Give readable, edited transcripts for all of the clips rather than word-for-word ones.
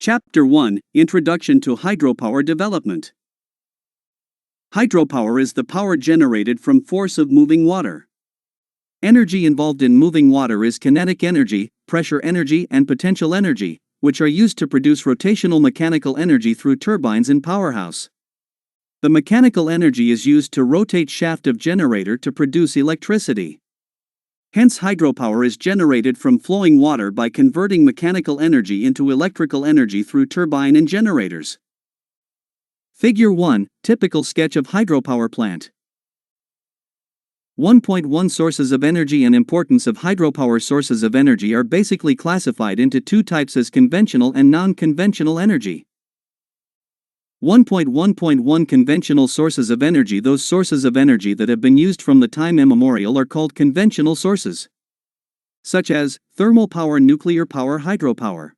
Chapter 1 Introduction to Hydropower Development. Hydropower is the power generated from force of moving water. Energy involved in moving water is kinetic energy, pressure energy, and potential energy, which are used to produce rotational mechanical energy through turbines in powerhouse. The mechanical energy is used to rotate shaft of generator to produce electricity. Hence, hydropower is generated from flowing water by converting mechanical energy into electrical energy through turbine and generators. Figure 1, typical sketch of hydropower plant. 1.1 Sources of energy and importance of hydropower. Sources of energy are basically classified into two types as conventional and non-conventional energy. 1.1.1 Conventional sources of energy. Those sources of energy that have been used from the time immemorial are called conventional sources, such as thermal power, nuclear power, hydropower.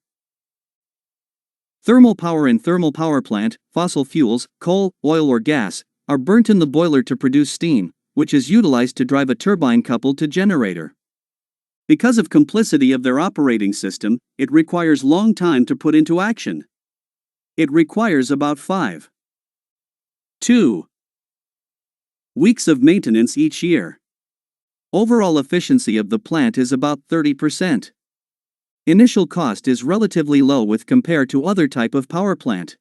Thermal power. In thermal power plant, fossil fuels, coal, oil or gas, are burnt in the boiler to produce steam, which is utilized to drive a turbine coupled to generator. Because of complexity of their operating system, it requires long time to put into action. It requires about 5-2 weeks of maintenance each year. Overall efficiency of the plant is about 30%. Initial cost is relatively low with compared to other type of power plant.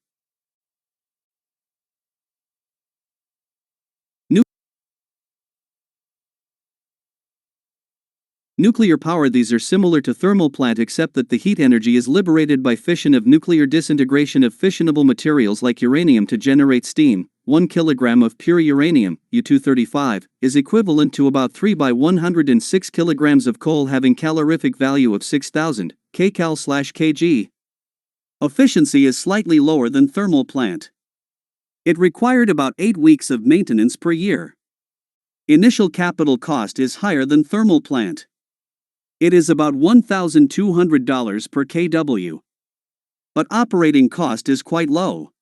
Nuclear power. These are similar to thermal plant except that the heat energy is liberated by fission of nuclear disintegration of fissionable materials like uranium to generate steam. 1 kilogram of pure uranium, U-235, is equivalent to about 3 by 106 kilograms of coal having calorific value of 6,000 kcal/kg. Efficiency is slightly lower than thermal plant. It required about 8 weeks of maintenance per year. Initial capital cost is higher than thermal plant. It is about $1,200 per kW. But operating cost is quite low.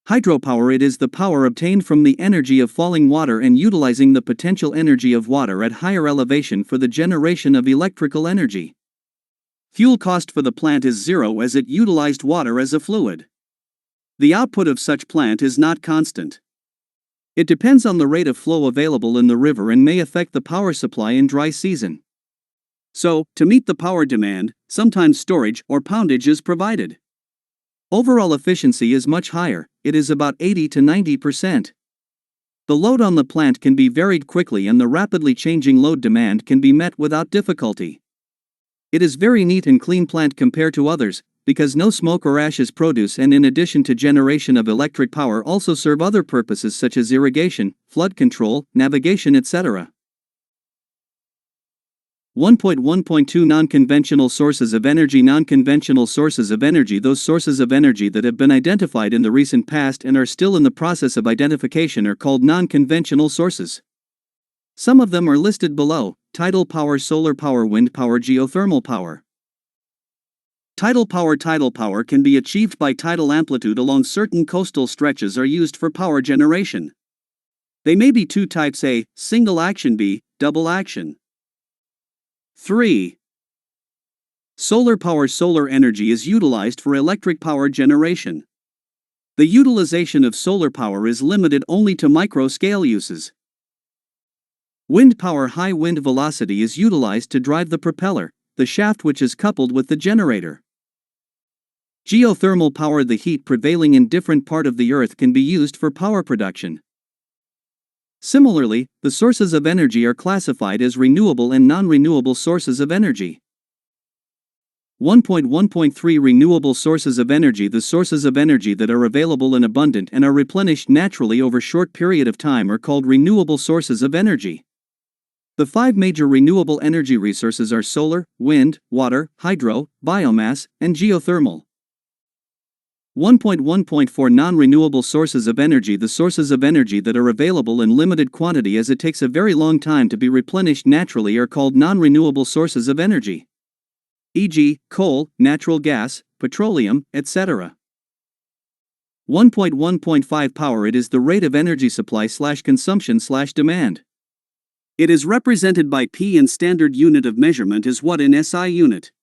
Hydropower. It is the power obtained from the energy of falling water and utilizing the potential energy of water at higher elevation for the generation of electrical energy. Fuel cost for the plant is zero as it utilized water as a fluid. The output of such plant is not constant. It depends on the rate of flow available in the river and may affect the power supply in dry season. So, to meet the power demand, sometimes storage or poundage is provided. Overall efficiency is much higher, it is about 80 to 90%. The load on the plant can be varied quickly and the rapidly changing load demand can be met without difficulty. It is very neat and clean plant compared to others, because no smoke or ash is produced, and in addition to generation of electric power also serve other purposes such as irrigation, flood control, navigation, etc. 1.1.2 Non-conventional sources of energy. Non-conventional sources of energy. Those sources of energy that have been identified in the recent past and are still in the process of identification are called non-conventional sources. Some of them are listed below: tidal power, solar power, wind power, geothermal power. Tidal power. Tidal power can be achieved by tidal amplitude along certain coastal stretches are used for power generation. They may be two types: A, single action; B, double action. 3. Solar power. Solar energy is utilized for electric power generation. The utilization of solar power is limited only to micro-scale uses. Wind power. High wind velocity is utilized to drive the propeller, the shaft which is coupled with the generator. Geothermal power. The heat prevailing in different part of the earth can be used for power production. Similarly, the sources of energy are classified as renewable and non-renewable sources of energy. 1.1.3 Renewable sources of energy. The sources of energy that are available and abundant and are replenished naturally over short period of time are called renewable sources of energy. The 5 major renewable energy resources are solar, wind, water, hydro, biomass, and geothermal. 1.1.4 Non-renewable sources of energy. The sources of energy that are available in limited quantity as it takes a very long time to be replenished naturally are called non-renewable sources of energy, e.g., coal, natural gas, petroleum, etc. 1.1.5 Power. It is the rate of energy supply/consumption/demand. It is represented by P and standard unit of measurement is watt in SI unit.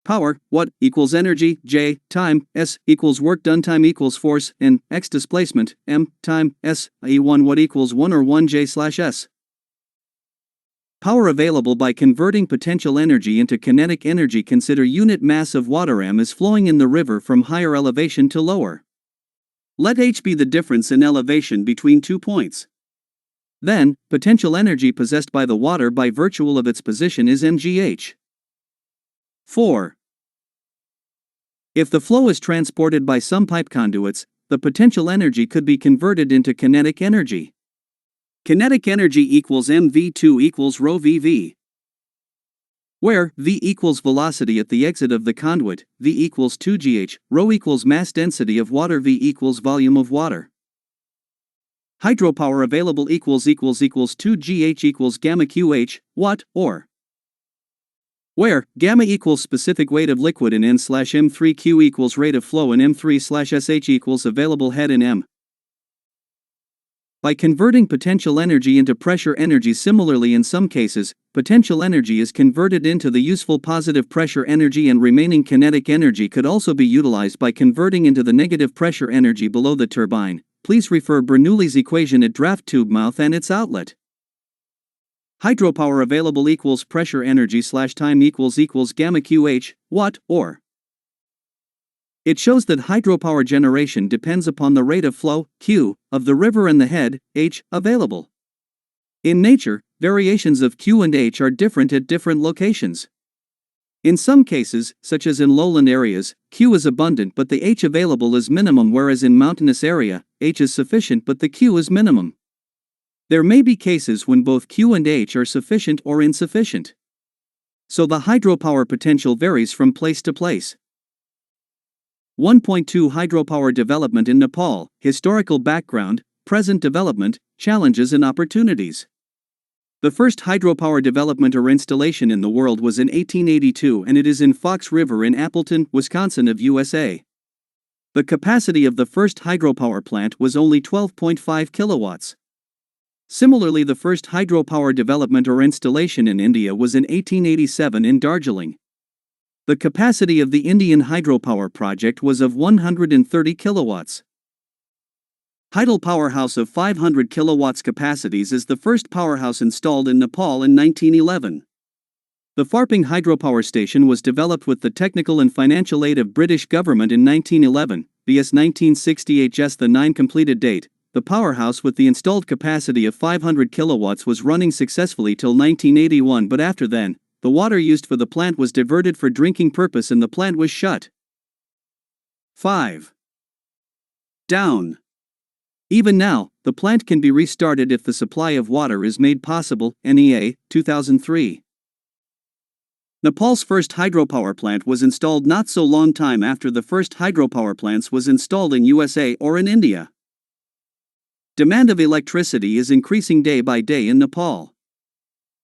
Power, Watt, equals energy, J, time, S, equals work done, time equals force, and X displacement, M, time, S, i.e. 1 Watt equals 1 or 1 J/S. Power available by converting potential energy into kinetic energy. Consider unit mass of water M is flowing in the river from higher elevation to lower. Let H be the difference in elevation between 2 points. Then, potential energy possessed by the water by virtue of its position is mgh. 4. If the flow is transported by some pipe conduits, the potential energy could be converted into kinetic energy. Kinetic energy equals mv2 equals rho vv, where v equals velocity at the exit of the conduit, v equals 2gh, rho equals mass density of water, v equals volume of water. Hydropower available equals 2gh equals gamma qh, watt, or where gamma equals specific weight of liquid in N/m3q equals rate of flow in m3/sh equals available head in m. By converting potential energy into pressure energy, similarly in some cases, potential energy is converted into the useful positive pressure energy, and remaining kinetic energy could also be utilized by converting into the negative pressure energy below the turbine. Please refer Bernoulli's equation at draft tube mouth and its outlet. Hydropower available equals pressure energy / time equals gamma qh, watt, or it shows that hydropower generation depends upon the rate of flow, Q, of the river and the head, H, available. In nature, variations of Q and H are different at different locations. In some cases, such as in lowland areas, Q is abundant but the H available is minimum, whereas in mountainous area, H is sufficient but the Q is minimum. There may be cases when both Q and H are sufficient or insufficient. So the hydropower potential varies from place to place. 1.2 Hydropower development in Nepal, historical background, present development, challenges and opportunities. The first hydropower development or installation in the world was in 1882, and it is in Fox River in Appleton, Wisconsin of USA. The capacity of the first hydropower plant was only 12.5 kilowatts. Similarly, the first hydropower development or installation in India was in 1887 in Darjeeling. The capacity of the Indian hydropower project was of 130 kilowatts. Hydel powerhouse of 500 kilowatts capacities is the first powerhouse installed in Nepal in 1911. The Farping hydropower station was developed with the technical and financial aid of British government in 1911, BS 1968's the 9 completed date. The powerhouse with the installed capacity of 500 kilowatts was running successfully till 1981, but after then, the water used for the plant was diverted for drinking purpose and the plant was shut. 5. Down. Even now, the plant can be restarted if the supply of water is made possible. NEA, 2003. Nepal's first hydropower plant was installed not so long time after the first hydropower plants was installed in USA or in India. Demand of electricity is increasing day by day in Nepal.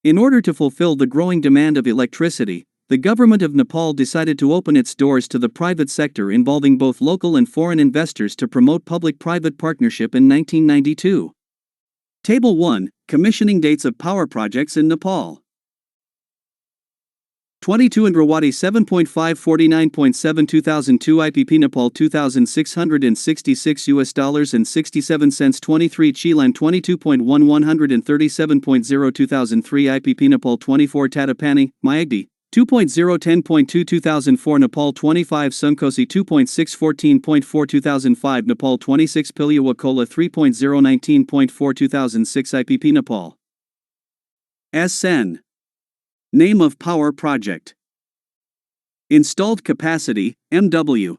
In order to fulfill the growing demand of electricity, the government of Nepal decided to open its doors to the private sector, involving both local and foreign investors to promote public-private partnership in 1992. Table 1. Commissioning dates of power projects in Nepal. 22 Indrawati 7.5 49.7 2002 IPP Nepal $2,666 and 67 cents 23 Chilan 22.1 137.0 2003 IPP Nepal 24 Tatapani, Mayagdi 2.0 10.2 2004 Nepal 25 Sunkosi 2.6 14.4 2005 Nepal 26 Pilyawakola 3.0 19.4 2006 IPP Nepal. SN. Name of power project. Installed capacity, MW.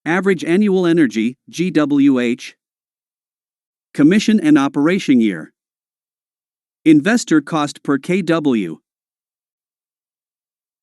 Average annual energy, GWH. Commission and operation year. Investor cost per kW.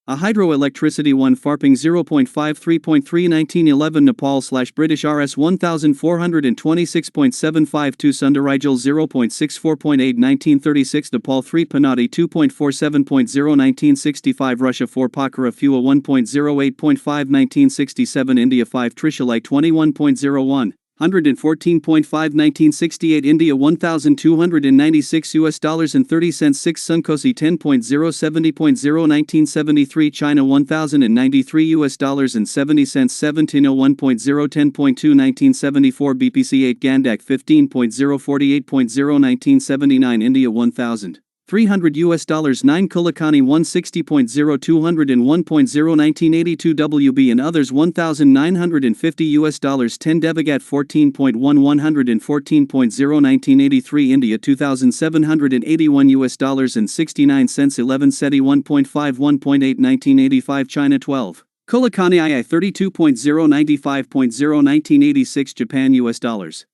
A hydroelectricity 1 Farping 0.53.3 1911 Nepal/British Rs 1426.752 Sundarajal 0.64.8 1936 Nepal 3 Panati 2.47.0 1965 Russia 4 Pokhara Fua 1.08.5 1967 India 5 Trishulite 21.01 $114.5 1968 India $1,296 and 30 cents 6 Sunkosi 10.0 70.0 1973 China $1,093 and 70 cents 1701.0 10.2 1974 BPC 8 Gandak 15.0 48.0 1979 India 1,000 $300 9 Kulakani 160.0 201.0 1982 WB and others $1,950 10 Devagat 14.1 114.0 1983 India $2,781 and 69 cents 11 SETI 1.5 1.8 1985 China 12 Kulakani II 32.0 95.0 1986 Japan US dollars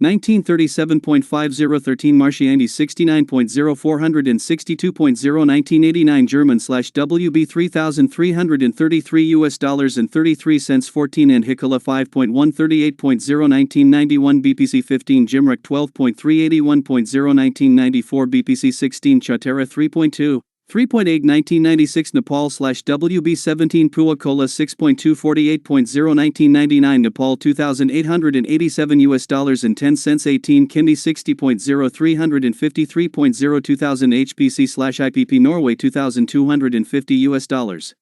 1937.50 13 Marshiandi 69.0 462.0 1989 German /WB $3,333 and 33 cents 14 and Hikola 5.1 38.0 1991 BPC 15 Jimrak 12.381.0 1994 BPC 16 Chatera 3.2 3.8 1996 Nepal /WB 17 Puakola 6.2 48.0 1999 Nepal $2,887 and 10 cents 18 Kindi 60.0 353.0 2000 HPC/IPP Norway $2,250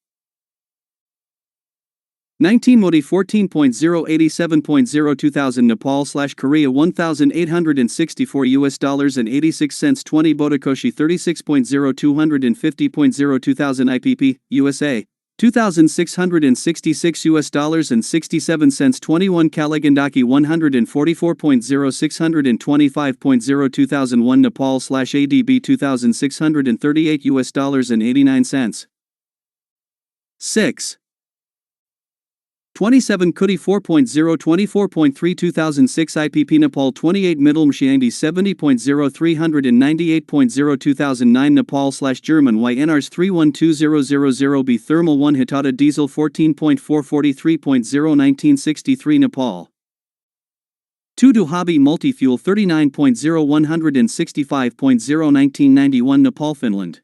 19 Modi 14.0 87.0 2000 Nepal/Korea $1,864 and 86 cents 20 Bodakoshi 36.0 250.0 2000 IPP USA $2,666 and 67 cents 21 Kaligandaki 144.0 625.0 2001 Nepal/ADB $2,638 and 89 cents 6 27 Kudi 4.0 24.3 2006 IPP Nepal 28 Middle Mshiandi 70.0 398.0 2009 Nepal/German YNRs 312000B Thermal 1 Hitata Diesel 14.4 43.0 1963 Nepal 2 Duhabi Multifuel 39.0 165.0 1991 Nepal Finland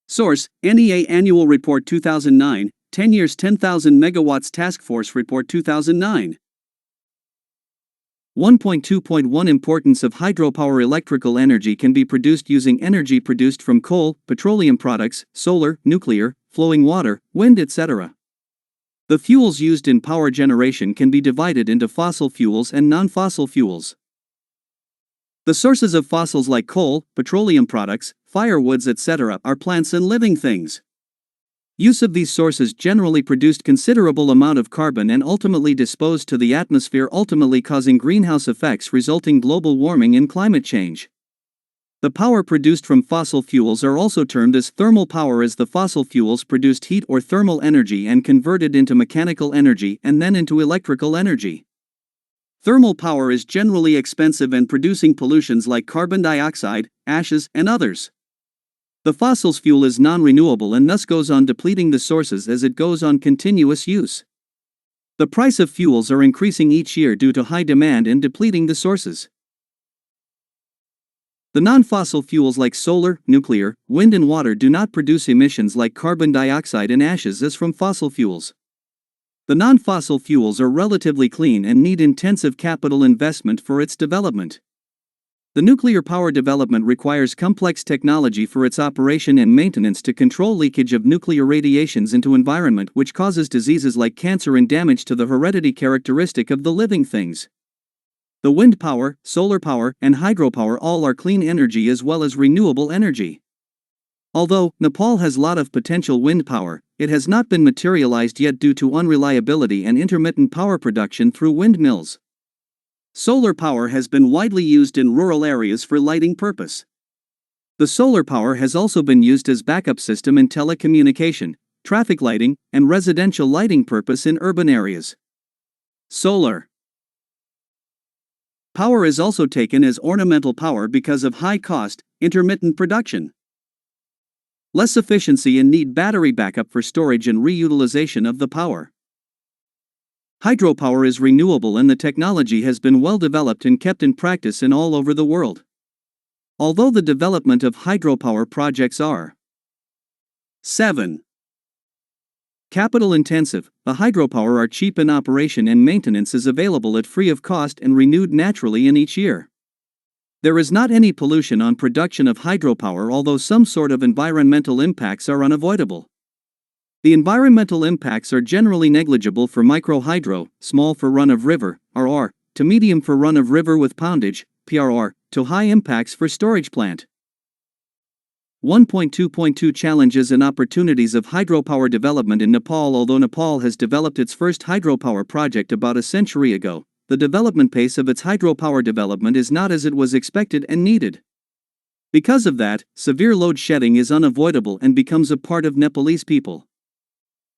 Source NEA Annual Report 2009 10 years 10,000 megawatts Task Force Report 2009 1.2.1 Importance of hydropower Electrical energy can be produced using energy produced from coal, petroleum products, solar, nuclear, flowing water, wind etc. The fuels used in power generation can be divided into fossil fuels and non-fossil fuels. The sources of fossils like coal, petroleum products, firewoods etc. are plants and living things. Use of these sources generally produced considerable amount of carbon and ultimately disposed to the atmosphere, ultimately causing greenhouse effects resulting global warming and climate change. The power produced from fossil fuels are also termed as thermal power, as the fossil fuels produced heat or thermal energy and converted into mechanical energy and then into electrical energy. Thermal power is generally expensive and producing pollutions like carbon dioxide, ashes, and others. The fossil's fuel is non-renewable and thus goes on depleting the sources as it goes on continuous use. The price of fuels are increasing each year due to high demand and depleting the sources. The non-fossil fuels like solar, nuclear, wind and water do not produce emissions like carbon dioxide and ashes as from fossil fuels. The non-fossil fuels are relatively clean and need intensive capital investment for its development. The nuclear power development requires complex technology for its operation and maintenance to control leakage of nuclear radiations into environment, which causes diseases like cancer and damage to the heredity characteristic of the living things. The wind power, solar power, and hydropower all are clean energy as well as renewable energy. Although Nepal has lot of potential wind power, it has not been materialized yet due to unreliability and intermittent power production through windmills. Solar power has been widely used in rural areas for lighting purpose. The solar power has also been used as backup system in telecommunication, traffic lighting, and residential lighting purpose in urban areas. Solar power is also taken as ornamental power because of high cost, intermittent production, less efficiency, and need battery backup for storage and reutilization of the power. Hydropower is renewable and the technology has been well developed and kept in practice in all over the world. Although the development of hydropower projects are 7. Capital intensive, the hydropower are cheap in operation and maintenance is available at free of cost and renewed naturally in each year. There is not any pollution on production of hydropower, although some sort of environmental impacts are unavoidable. The environmental impacts are generally negligible for microhydro, small for run-of-river, RR, to medium for run-of-river with poundage, PRR, to high impacts for storage plant. 1.2.2 Challenges and opportunities of hydropower development in Nepal. Although Nepal has developed its first hydropower project about a century ago, the development pace of its hydropower development is not as it was expected and needed. Because of that, severe load shedding is unavoidable and becomes a part of Nepalese people.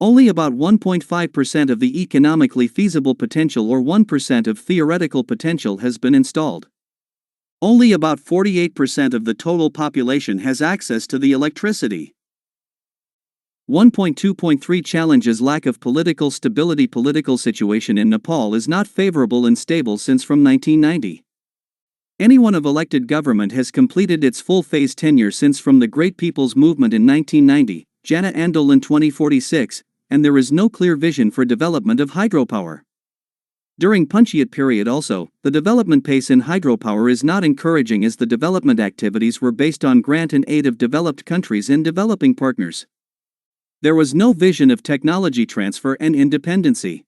Only about 1.5% of the economically feasible potential or 1% of theoretical potential has been installed. Only about 48% of the total population has access to the electricity. 1.2.3 Challenges. Lack of political stability. Political situation in Nepal is not favorable and stable since from 1990. Anyone of elected government has completed its full phase tenure since from the Great People's Movement in 1990, Jana Andol in 2046, and there is no clear vision for development of hydropower. During Panchayat period also, the development pace in hydropower is not encouraging as the development activities were based on grant and aid of developed countries and developing partners. There was no vision of technology transfer and independency.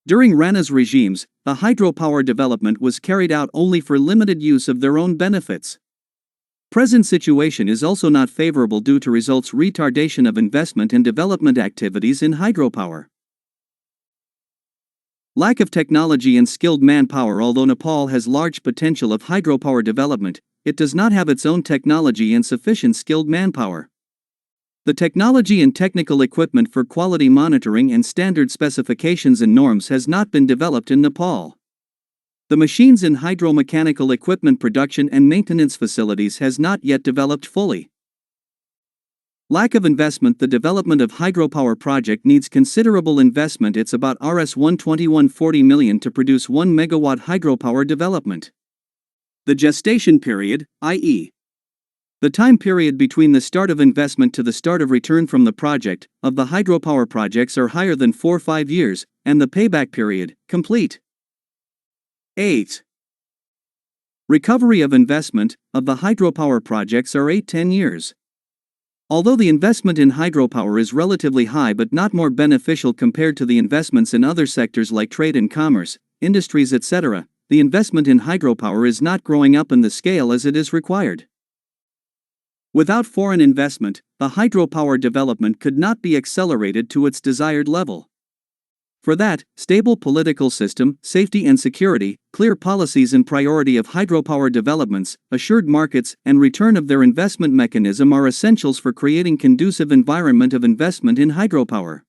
During Rana's regimes, the hydropower development was carried out only for limited use of their own benefits. Present situation is also not favorable due to results retardation of investment and development activities in hydropower. Lack of technology and skilled manpower. Although Nepal has large potential of hydropower development, it does not have its own technology and sufficient skilled manpower. The technology and technical equipment for quality monitoring and standard specifications and norms has not been developed in Nepal. The machines in hydromechanical equipment production and maintenance facilities has not yet developed fully. Lack of investment. The development of hydropower project needs considerable investment. It's about Rs 121.40 million to produce 1 megawatt hydropower development. The gestation period, i.e., the time period between the start of investment to the start of return from the project, of the hydropower projects are higher than 4-5 years, and the payback period, complete. 8. Recovery of investment, of the hydropower projects are 8-10 years. Although the investment in hydropower is relatively high but not more beneficial compared to the investments in other sectors like trade and commerce, industries etc., the investment in hydropower is not growing up in the scale as it is required. Without foreign investment, the hydropower development could not be accelerated to its desired level. For that, stable political system, safety and security, clear policies and priority of hydropower developments, assured markets, and return of their investment mechanism are essentials for creating conducive environment of investment in hydropower.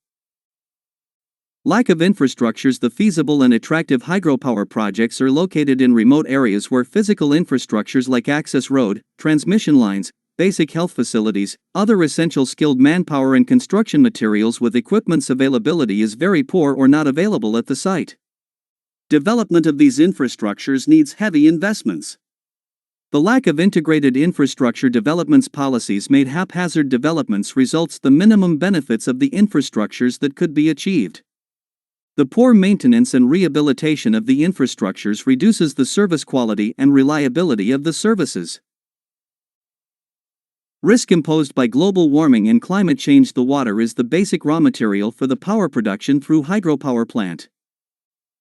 Lack of infrastructures. The feasible and attractive hydropower projects are located in remote areas where physical infrastructures like access road, transmission lines, basic health facilities, other essential skilled manpower and construction materials with equipment's availability is very poor or not available at the site. Development of these infrastructures needs heavy investments. The lack of integrated infrastructure developments policies made haphazard developments results the minimum benefits of the infrastructures that could be achieved. The poor maintenance and rehabilitation of the infrastructures reduces the service quality and reliability of the services. Risk imposed by global warming and climate change. The water is the basic raw material for the power production through hydropower plant.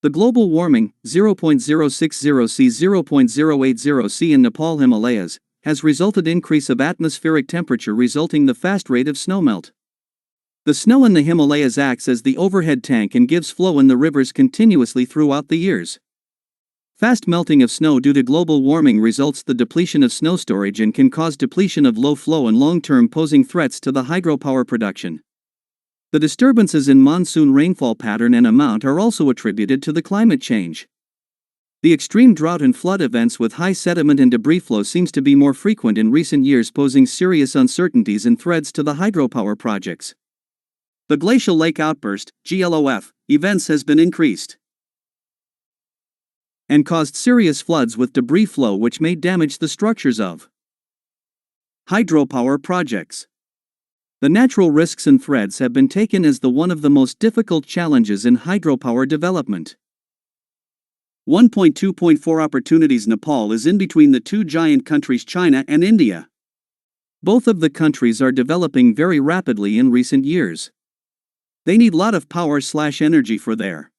The global warming, 0.060 C 0.080 C in Nepal Himalayas, has resulted increase of atmospheric temperature resulting the fast rate of snowmelt. The snow in the Himalayas acts as the overhead tank and gives flow in the rivers continuously throughout the years. Fast melting of snow due to global warming results the depletion of snow storage and can cause depletion of low flow and long-term posing threats to the hydropower production. The disturbances in monsoon rainfall pattern and amount are also attributed to the climate change. The extreme drought and flood events with high sediment and debris flow seems to be more frequent in recent years, posing serious uncertainties and threats to the hydropower projects. The glacial lake outburst, GLOF, events has been increased and caused serious floods with debris flow which may damage the structures of hydropower projects. The natural risks and threats have been taken as one of the most difficult challenges in hydropower development. 1.2.4 Opportunities. Nepal is in between the two giant countries China and India. Both of the countries are developing very rapidly in recent years. They need lot of power/energy for their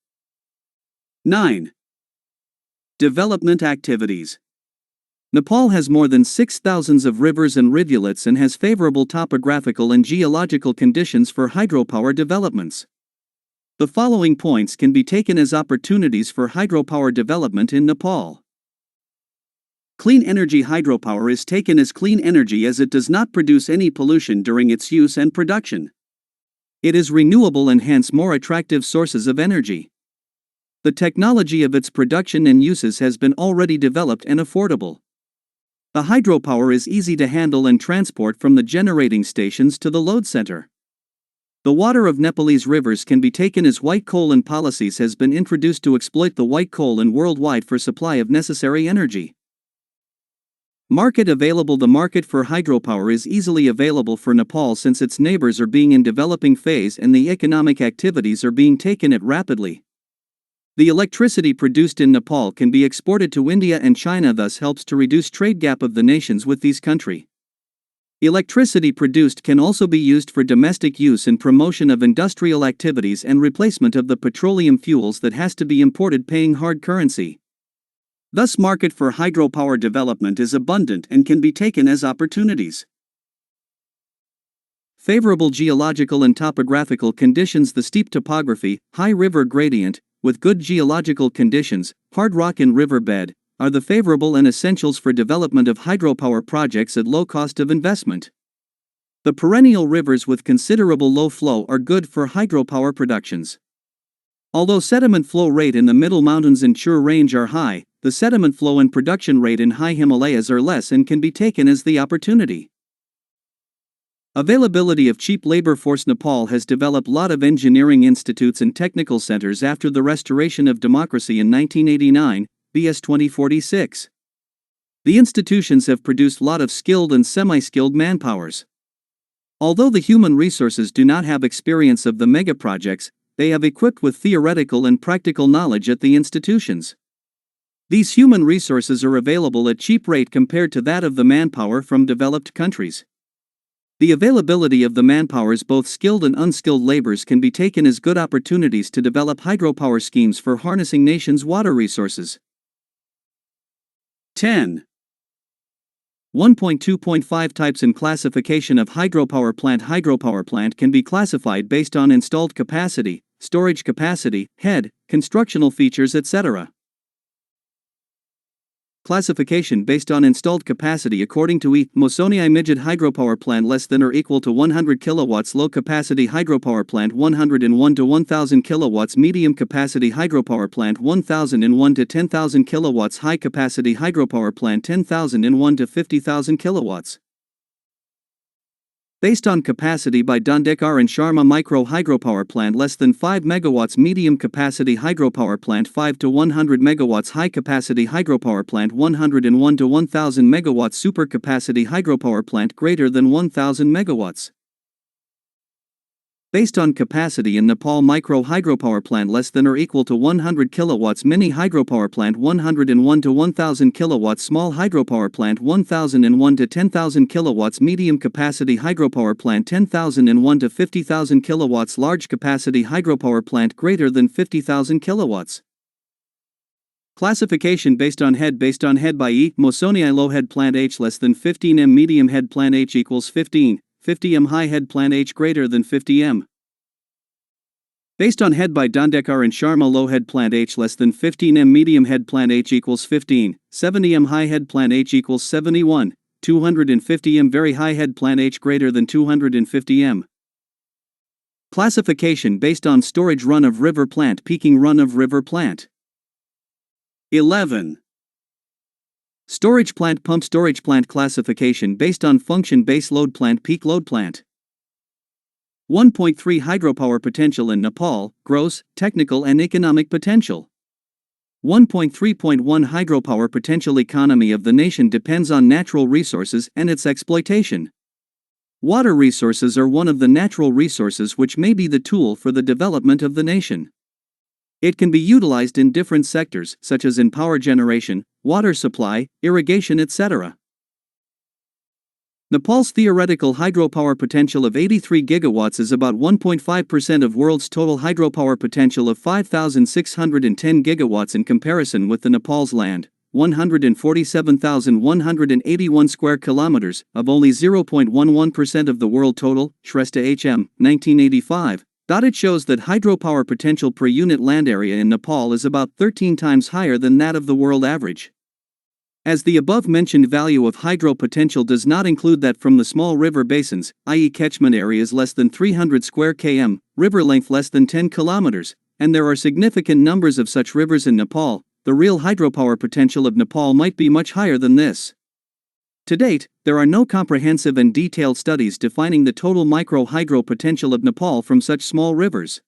9. Development activities. Nepal has more than 6,000 of rivers and rivulets and has favorable topographical and geological conditions for hydropower developments. The following points can be taken as opportunities for hydropower development in Nepal. Clean energy. Hydropower is taken as clean energy as it does not produce any pollution during its use and production. It is renewable and hence more attractive sources of energy. The technology of its production and uses has been already developed and affordable. The hydropower is easy to handle and transport from the generating stations to the load center. The water of Nepalese rivers can be taken as white coal and policies has been introduced to exploit the white coal and worldwide for supply of necessary energy. Market available. The market for hydropower is easily available for Nepal since its neighbors are being in developing phase and the economic activities are being taken it rapidly. The electricity produced in Nepal can be exported to India and China, thus helps to reduce trade gap of the nations with these countries. Electricity produced can also be used for domestic use in promotion of industrial activities and replacement of the petroleum fuels that has to be imported paying hard currency. Thus market for hydropower development is abundant and can be taken as opportunities. Favorable geological and topographical conditions. The steep topography, high river gradient, with good geological conditions, hard rock and riverbed, are the favorable and essentials for development of hydropower projects at low cost of investment. The perennial rivers with considerable low flow are good for hydropower productions. Although sediment flow rate in the middle mountains and Chur range are high, the sediment flow and production rate in high Himalayas are less and can be taken as the opportunity. Availability of cheap labor force. Nepal has developed lot of engineering institutes and technical centers after the restoration of democracy in 1989, BS 2046. The institutions have produced lot of skilled and semi-skilled manpowers. Although the human resources do not have experience of the mega projects, they have equipped with theoretical and practical knowledge at the institutions. These human resources are available at cheap rate compared to that of the manpower from developed countries. The availability of the manpowers, both skilled and unskilled labors, can be taken as good opportunities to develop hydropower schemes for harnessing nations' water resources. 10. 1.2.5 Types and classification of hydropower plant. Hydropower plant can be classified based on installed capacity, storage capacity, head, constructional features, etc. Classification based on installed capacity according to Mosoni Midget hydropower plant less than or equal to 100 kilowatts, low capacity hydropower plant 101 to 1000 kilowatts, medium capacity hydropower plant 1001 to 10,000 kilowatts, high capacity hydropower plant 10,001 to 50,000 kilowatts. Based on capacity by Dandekar and Sharma. Micro hydropower plant less than 5 megawatts, medium capacity hydropower plant 5 to 100 megawatts, high capacity hydropower plant 101 to 1000 megawatts, super capacity hydropower plant greater than 1000 megawatts. Based on capacity in Nepal. Micro hydropower plant less than or equal to 100 kilowatts, mini hydropower plant 101 to 1000 kilowatts, small hydropower plant 1001 to 10,000 kilowatts, medium capacity hydropower plant 10,001 to 50,000 kilowatts, large capacity hydropower plant greater than 50,000 kilowatts. Classification based on head. Based on head by Mosoni low head plant H less than 15 m, medium head plant H equals 15, 50 m, high head plant H greater than 50 m. Based on head by Dandekar and Sharma. Low head plant H less than 15 m, medium head plant H equals 15, 70 m, high head plant H equals 71, 250 m, very high head plant H greater than 250 m. Classification based on storage run of river plant, peaking run of river plant. 11. Storage plant, pump storage plant. Classification based on function, base load plant, peak load plant. 1.3 Hydropower potential in Nepal, gross, technical and economic potential. 1.3.1 Hydropower potential. Economy of the nation depends on natural resources and its exploitation. Water resources are one of the natural resources which may be the tool for the development of the nation. It can be utilized in different sectors, such as in power generation, water supply, irrigation, etc. Nepal's theoretical hydropower potential of 83 gigawatts is about 1.5% of world's total hydropower potential of 5,610 gigawatts in comparison with the Nepal's land, 147,181 square kilometers, of only 0.11% of the world total, Shrestha HM, 1985. It shows that hydropower potential per unit land area in Nepal is about 13 times higher than that of the world average. As the above-mentioned value of hydro potential does not include that from the small river basins, i.e. catchment areas less than 300 square km, river length less than 10 kilometers, and there are significant numbers of such rivers in Nepal, the real hydropower potential of Nepal might be much higher than this. To date, there are no comprehensive and detailed studies defining the total micro-hydro potential of Nepal from such small rivers.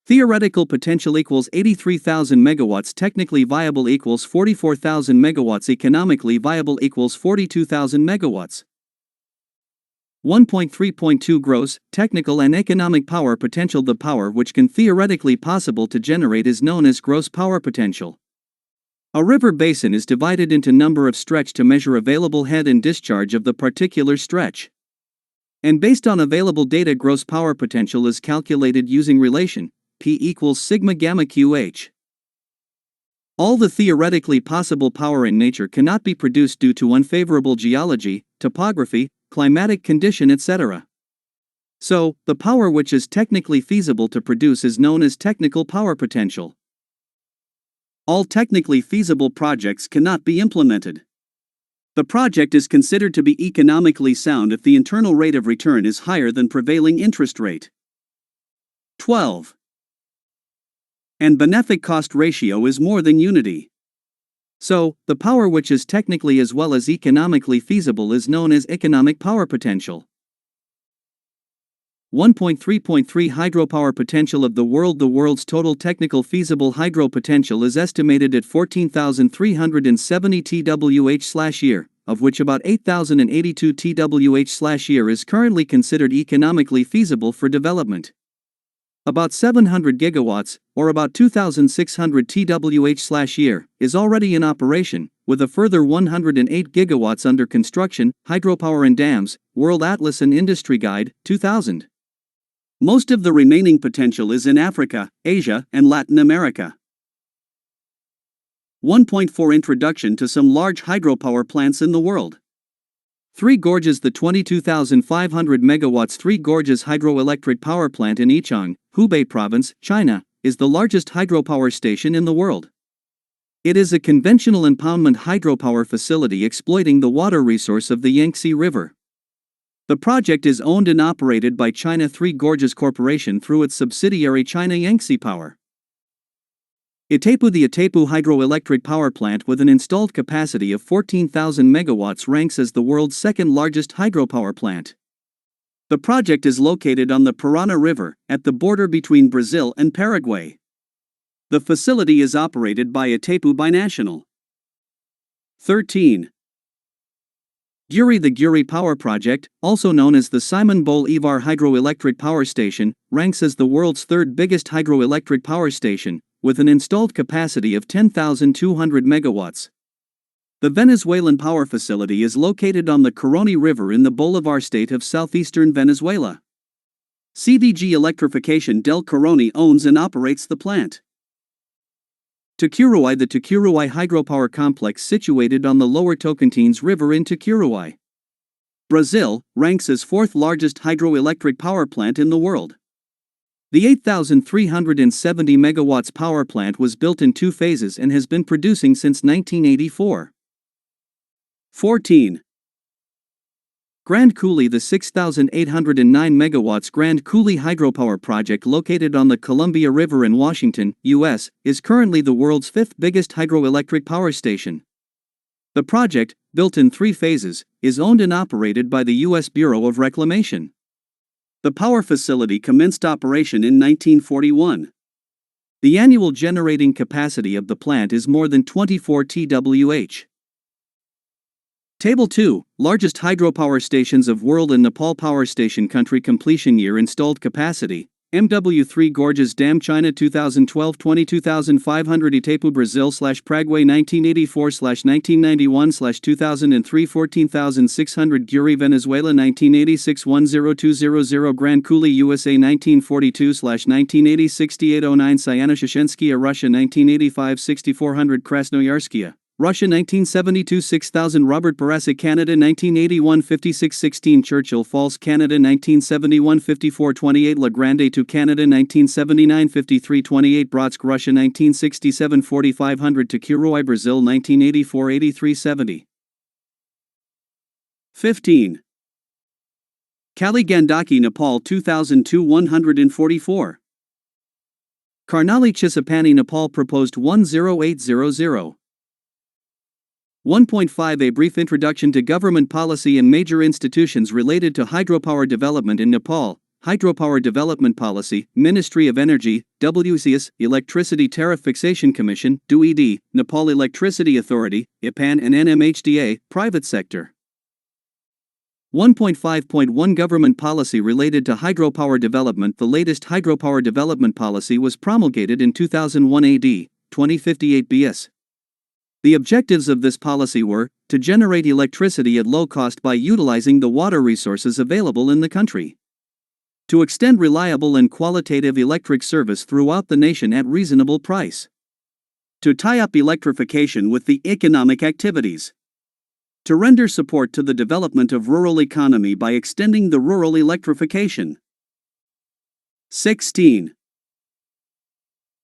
Theoretical potential equals 83,000 megawatts, technically viable equals 44,000 megawatts, economically viable equals 42,000 megawatts. 1.3.2 Gross, technical and economic power potential. The power which can theoretically possible to generate is known as gross power potential. A river basin is divided into number of stretch to measure available head and discharge of the particular stretch. And based on available data, gross power potential is calculated using relation P equals sigma gamma QH. All the theoretically possible power in nature cannot be produced due to unfavorable geology, topography, climatic condition, etc. So, the power which is technically feasible to produce is known as technical power potential. All technically feasible projects cannot be implemented. The project is considered to be economically sound if the internal rate of return is higher than prevailing interest rate. 12. And benefit cost ratio is more than unity. So, the power which is technically as well as economically feasible is known as economic power potential. 1.3.3 Hydropower potential of the world. The world's total technical feasible hydro potential is estimated at 14,370 TWh/year, of which about 8,082 TWh/year is currently considered economically feasible for development. About 700 gigawatts, or about 2,600 TWh/year, is already in operation, with a further 108 gigawatts under construction. Hydropower and dams, World Atlas and Industry Guide, 2000. Most of the remaining potential is in Africa, Asia, and Latin America. 1.4 Introduction to some large hydropower plants in the world. Three Gorges. The 22,500 megawatts Three Gorges hydroelectric power plant in Yichang, Hubei Province, China, is the largest hydropower station in the world. It is a conventional impoundment hydropower facility exploiting the water resource of the Yangtze River. The project is owned and operated by China Three Gorges Corporation through its subsidiary China Yangtze Power. Itaipu. The Itaipu hydroelectric power plant, with an installed capacity of 14,000 megawatts, ranks as the world's second largest hydropower plant. The project is located on the Parana River, at the border between Brazil and Paraguay. The facility is operated by Itaipu Binational. 13. Guri. The Guri Power Project, also known as the Simon Bolivar Hydroelectric Power Station, ranks as the world's third biggest hydroelectric power station, with an installed capacity of 10,200 megawatts. The Venezuelan power facility is located on the Caroni River in the Bolivar state of southeastern Venezuela. CVG Electrification del Caroni owns and operates the plant. Tucuruí. The Tucuruí hydropower complex, situated on the lower Tocantins River in Tucuruí, Brazil, ranks as fourth largest hydroelectric power plant in the world. The 8,370 megawatts power plant was built in two phases and has been producing since 1984. 14. Grand Coulee. The 6,809 megawatts Grand Coulee hydropower project, located on the Columbia River in Washington, U.S., is currently the world's fifth biggest hydroelectric power station. The project, built in three phases, is owned and operated by the U.S. Bureau of Reclamation. The power facility commenced operation in 1941. The annual generating capacity of the plant is more than 24 TWh. Table 2, largest hydropower stations of world and Nepal power station country completion year installed capacity. MW3 Gorges Dam China 2012 22,500 Itaipu Brazil Paraguay 1984 1991 2003 14,600 Guri Venezuela 1986 10200 Grand Coulee USA 1942 1980 6809 Cyano-Shishenskia Russia 1985 6400 Krasnoyarskia Russia 1972 6000 Robert Barassa Canada 1981 5616 Churchill Falls Canada 1971 5428 La Grande to Canada 1979 5328 Brodsk Russia 1967 4500 to Kuruai Brazil 1984 8370 15. Kali Gandaki Nepal 2002 144 Karnali Chisapani Nepal proposed 10800 1.5 A brief introduction to government policy and major institutions related to hydropower development in Nepal. Hydropower Development Policy, Ministry of Energy, WCS, Electricity Tariff Fixation Commission, DUED, Nepal Electricity Authority, IPAN and NMHDA, Private Sector. 1.5.1 Government Policy related to hydropower development. The latest hydropower development policy was promulgated in 2001 AD, 2058 BS. The objectives of this policy were to generate electricity at low cost by utilizing the water resources available in the country, to extend reliable and qualitative electric service throughout the nation at reasonable price, to tie up electrification with the economic activities, to render support to the development of rural economy by extending the rural electrification. 16.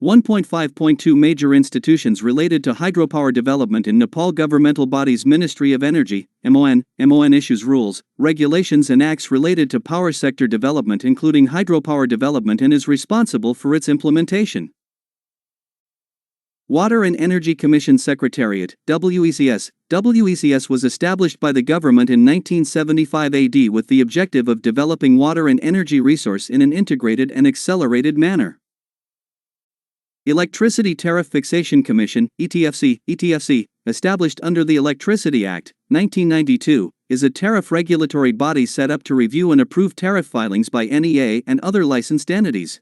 1.5.2 Major institutions related to hydropower development in Nepal. Governmental bodies. Ministry of Energy, MON issues rules, regulations and acts related to power sector development including hydropower development and is responsible for its implementation. Water and Energy Commission Secretariat, WECS. WECS was established by the government in 1975 AD with the objective of developing water and energy resource in an integrated and accelerated manner. Electricity Tariff Fixation Commission, ETFC, established under the Electricity Act, 1992, is a tariff regulatory body set up to review and approve tariff filings by NEA and other licensed entities.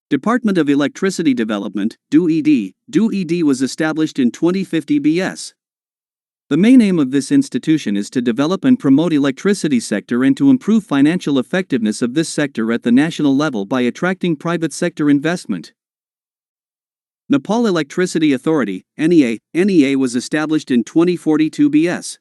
Department of Electricity Development, DUED. DUED was established in 2050 BS. The main aim of this institution is to develop and promote electricity sector and to improve financial effectiveness of this sector at the national level by attracting private sector investment. Nepal Electricity Authority, NEA. NEA was established in 2042 BS.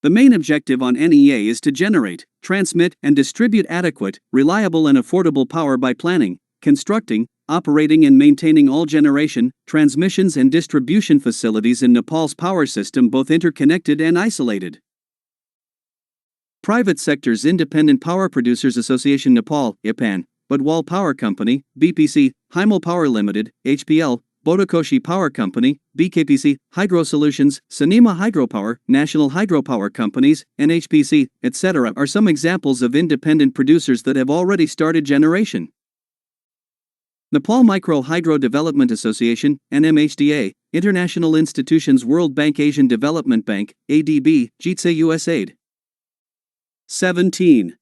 The main objective on NEA is to generate, transmit, and distribute adequate, reliable and affordable power by planning, constructing, operating and maintaining all generation, transmissions and distribution facilities in Nepal's power system, both interconnected and isolated. Private sector's Independent Power Producers Association Nepal, IPAN, Badwal Power Company, BPC, Himal Power Limited, HPL, Bodakoshi Power Company, BKPC, Hydro Solutions, Sanima Hydropower, National Hydropower Companies, NHPC, etc. are some examples of independent producers that have already started generation. Nepal Micro Hydro Development Association, NMHDA, International Institutions World Bank Asian Development Bank, ADB, JITSE USAID. 17.